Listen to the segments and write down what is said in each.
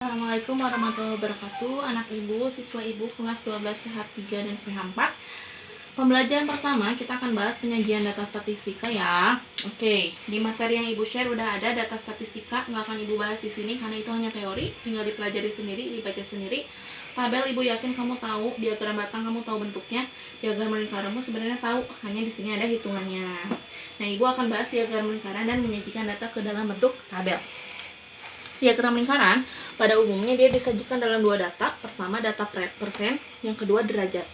Assalamualaikum warahmatullahi wabarakatuh. Anak ibu, siswa ibu kelas 12 PH 3 dan PH 4. Pembelajaran pertama kita akan bahas penyajian data statistika ya. Oke, di materi yang ibu share udah ada data statistika, nggak akan ibu bahas di sini karena itu hanya teori, tinggal dipelajari sendiri, dibaca sendiri. Tabel ibu yakin kamu tahu, diagram batang kamu tahu bentuknya, diagram lingkaranmu sebenarnya tahu, hanya di sini ada hitungannya. Nah, ibu akan bahas diagram lingkaran dan menyajikan data ke dalam bentuk tabel. Diagram lingkaran pada umumnya dia disajikan dalam dua data. Pertama data persen, yang kedua derajat.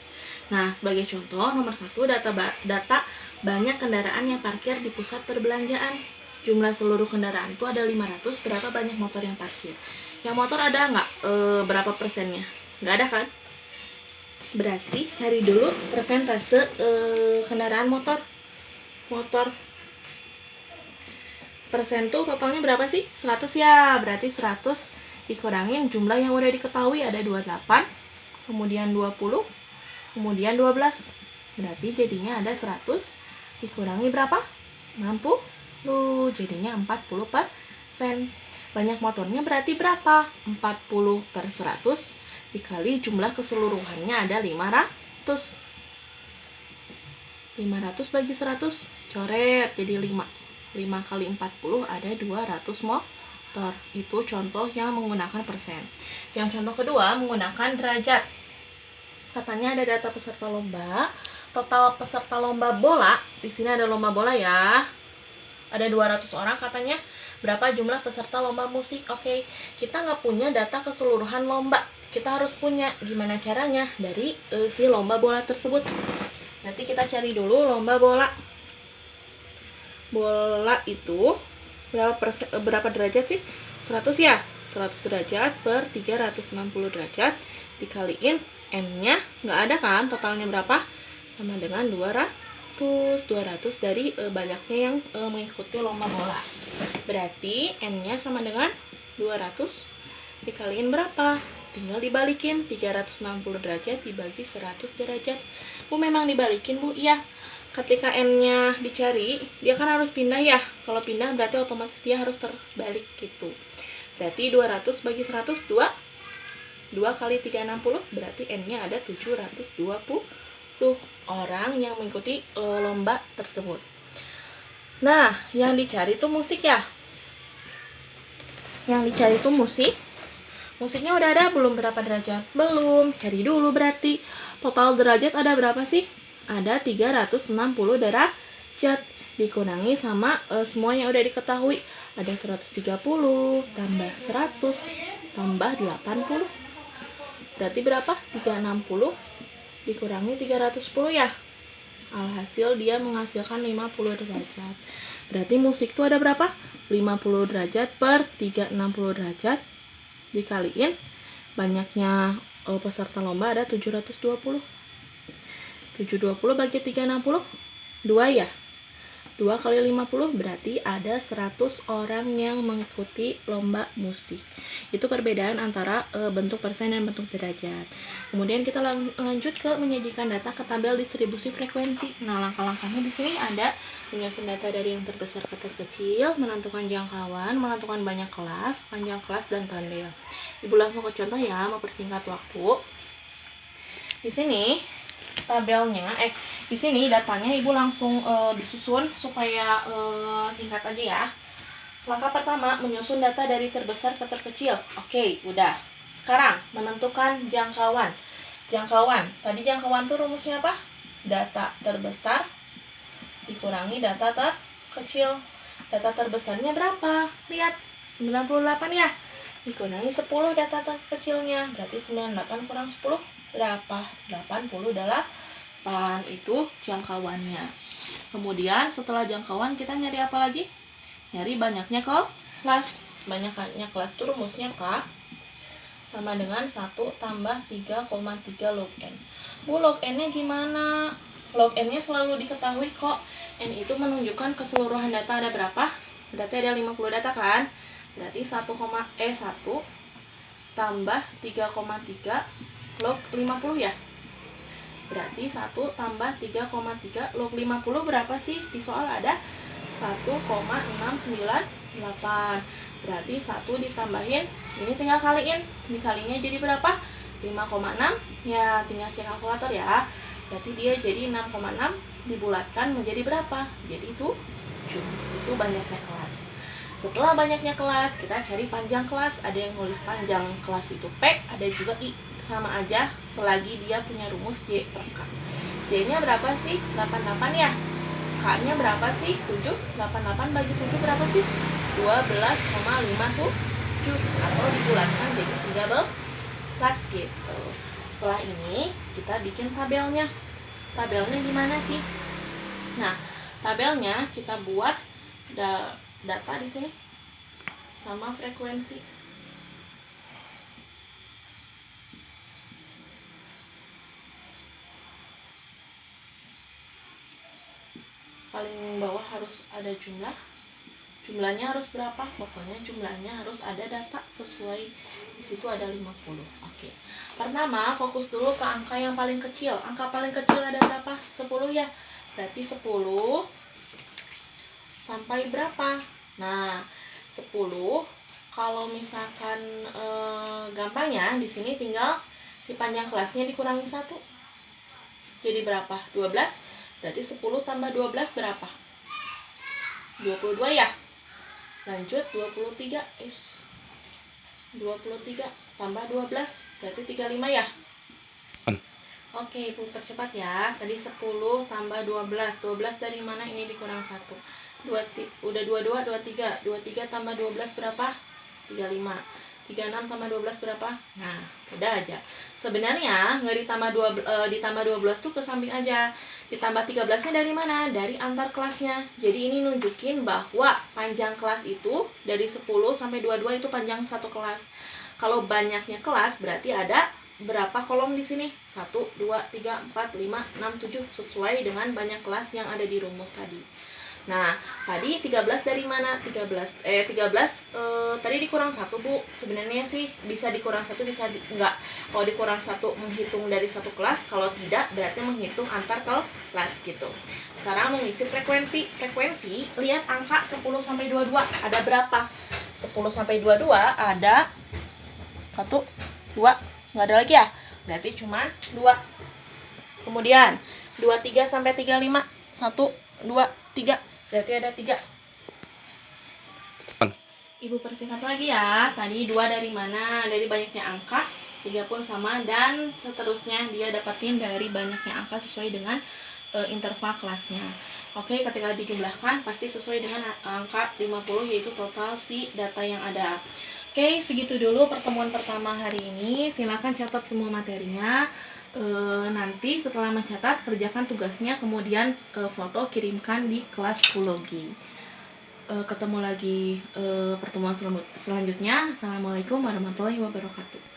Nah, sebagai contoh, nomor 1 data banyak kendaraan yang parkir di pusat perbelanjaan. Jumlah seluruh kendaraan itu ada 500, berapa banyak motor yang parkir? Yang motor ada nggak? Berapa persennya? Nggak ada kan? Berarti cari dulu persentase kendaraan motor. Persen tuh totalnya berapa sih? 100 ya. Berarti 100 dikurangin jumlah yang udah diketahui ada 28, kemudian 20, kemudian 12. Berarti jadinya ada 100 dikurangi berapa? 60. Jadinya 40%. Banyak motornya berarti berapa? 40/100 dikali jumlah keseluruhannya ada 500. 500 bagi 100, coret jadi 5. 5 kali 40 ada 200 motor. Itu contoh yang menggunakan persen. Yang contoh kedua menggunakan derajat. Katanya ada data peserta lomba. Total peserta lomba bola, di sini ada lomba bola ya. Ada 200 orang katanya. Berapa jumlah peserta lomba musik? Oke, kita nggak punya data keseluruhan lomba. Kita harus punya. Gimana caranya? Dari si lomba bola tersebut. Nanti kita cari dulu lomba bola. Bola itu berapa derajat sih? 100 ya. 100 derajat per 360 derajat dikaliin n-nya nggak ada kan, totalnya berapa? Sama dengan 200 dari banyaknya yang mengikuti lomba bola. Berarti n-nya sama dengan 200 dikaliin berapa? Tinggal dibalikin, 360 derajat dibagi 100 derajat. Bu, memang dibalikin, Bu? Iya. Ketika n-nya dicari, dia kan harus pindah ya. Kalau pindah berarti otomatis dia harus terbalik gitu. Berarti 200 bagi 100, 2 kali 360, berarti n-nya ada 720 orang yang mengikuti lomba tersebut. Nah, yang dicari itu musik ya. Yang dicari itu musik. Musiknya udah ada belum? Berapa derajat? Belum. Cari dulu berarti. Total derajat ada berapa sih? Ada 360 derajat dikurangi sama semua yang udah diketahui. Ada 130 tambah 100 tambah 80. Berarti berapa? 360 dikurangi 310 ya. Alhasil dia menghasilkan 50 derajat. Berarti musik itu ada berapa? 50 derajat per 360 derajat dikaliin banyaknya peserta lomba ada 720. 720 bagi 360, 2 ya. 2 kali 50 berarti ada 100 orang yang mengikuti lomba musik. Itu perbedaan antara bentuk persen dan bentuk derajat. Kemudian kita lanjut ke menyajikan data ke tabel distribusi frekuensi. Nah, langkah-langkahnya di sini ada menyusun data dari yang terbesar ke terkecil, menentukan jangkauan, menentukan banyak kelas, panjang kelas, dan tandil. Ibu langsung ke contoh ya, mempersingkat waktu. Di sini tabelnya, di sini datanya ibu langsung disusun supaya singkat aja ya. Langkah pertama menyusun data dari terbesar ke terkecil. Oke, udah. Sekarang menentukan jangkauan. Tadi jangkauan tuh rumusnya apa? Data terbesar dikurangi data terkecil. Data terbesarnya berapa? Lihat, 98 ya. Dikurangi 10 data terkecilnya. Berarti 98 kurang 10 berapa? 88. Itu jangkauannya. Kemudian setelah jangkauan kita nyari apa lagi? Nyari banyaknya kelas. Banyaknya kelas itu rumusnya K sama dengan 1 tambah 3,3 log N. Bu, log N-nya gimana? Log N-nya selalu diketahui kok. N itu menunjukkan keseluruhan data ada berapa? Berarti ada 50 data kan? Berarti 1 tambah 3,3 log 50 ya. Berarti 1 tambah 3,3 log 50 berapa sih? Di soal ada 1,698. Berarti 1 ditambahin, ini tinggal kaliin. Dikalinya jadi berapa? 5,6. Ya, tinggal cek kalkulator ya. Berarti dia jadi 6,6 dibulatkan menjadi berapa? Jadi 7. Itu banyaknya kelas. Setelah banyaknya kelas, kita cari panjang kelas. Ada yang nulis panjang kelas itu P, ada juga I. Sama aja selagi dia punya rumus J per K. J-nya berapa sih? 88 ya. K-nya berapa sih? 7. 88 bagi 7 berapa sih? 12,57. Atau dibulatkan jadi 13 gitu. Setelah ini kita bikin tabelnya. Tabelnya gimana sih? Nah, tabelnya kita buat data di sini sama frekuensi. Paling bawah harus ada jumlah. Jumlahnya harus berapa? Pokoknya jumlahnya harus ada data sesuai. Di situ ada 50. Oke. Pertama, fokus dulu ke angka yang paling kecil. Angka paling kecil ada berapa? 10 ya. Berarti 10 sampai berapa? Nah, 10 kalau misalkan gampang ya, di sini tinggal si panjang kelasnya dikurangi 1. Jadi berapa? 12. Berarti 10 tambah 12 berapa? 22 ya. Lanjut 23 23 tambah 12 berarti 35 ya. Oke, Ibu percepat ya. Tadi 10 tambah 12. 12 dari mana? Ini dikurang 1. Udah 22, 23. 23 tambah 12 berapa? 35. 36 tambah 12 berapa? Nah, udah aja. Sebenarnya nggak ditambah 12 tuh ke samping aja. Ditambah 13-nya dari mana? Dari antar kelasnya. Jadi ini nunjukin bahwa panjang kelas itu dari 10 sampai 22 itu panjang satu kelas. Kalau banyaknya kelas berarti ada berapa kolom di sini? 1, 2, 3, 4, 5, 6, 7 sesuai dengan banyak kelas yang ada di rumus tadi. Nah, tadi 13 dari mana? 13 tadi dikurang 1, Bu. Sebenarnya sih bisa dikurang 1, bisa enggak. Kalau dikurang 1 menghitung dari satu kelas, kalau tidak berarti menghitung antar kelas gitu. Sekarang mengisi frekuensi. Frekuensi, lihat angka 10 sampai 22 ada berapa? 10 sampai 22 ada 1, 2, enggak ada lagi ya? Berarti cuma 2. Kemudian 23 sampai 35 1, 2, 3 berarti ada 3. Ibu persingkat lagi ya. Tadi 2 dari mana? Dari banyaknya angka. 3 pun sama. Dan seterusnya dia dapatin dari banyaknya angka sesuai dengan interval kelasnya. Oke, ketika dijumlahkan pasti sesuai dengan angka 50, yaitu total si data yang ada. Oke, segitu dulu pertemuan pertama hari ini. Silakan catat semua materinya. Nanti setelah mencatat, kerjakan tugasnya, kemudian foto kirimkan di kelas Psikologi. Ketemu lagi pertemuan selanjutnya. Assalamualaikum warahmatullahi wabarakatuh.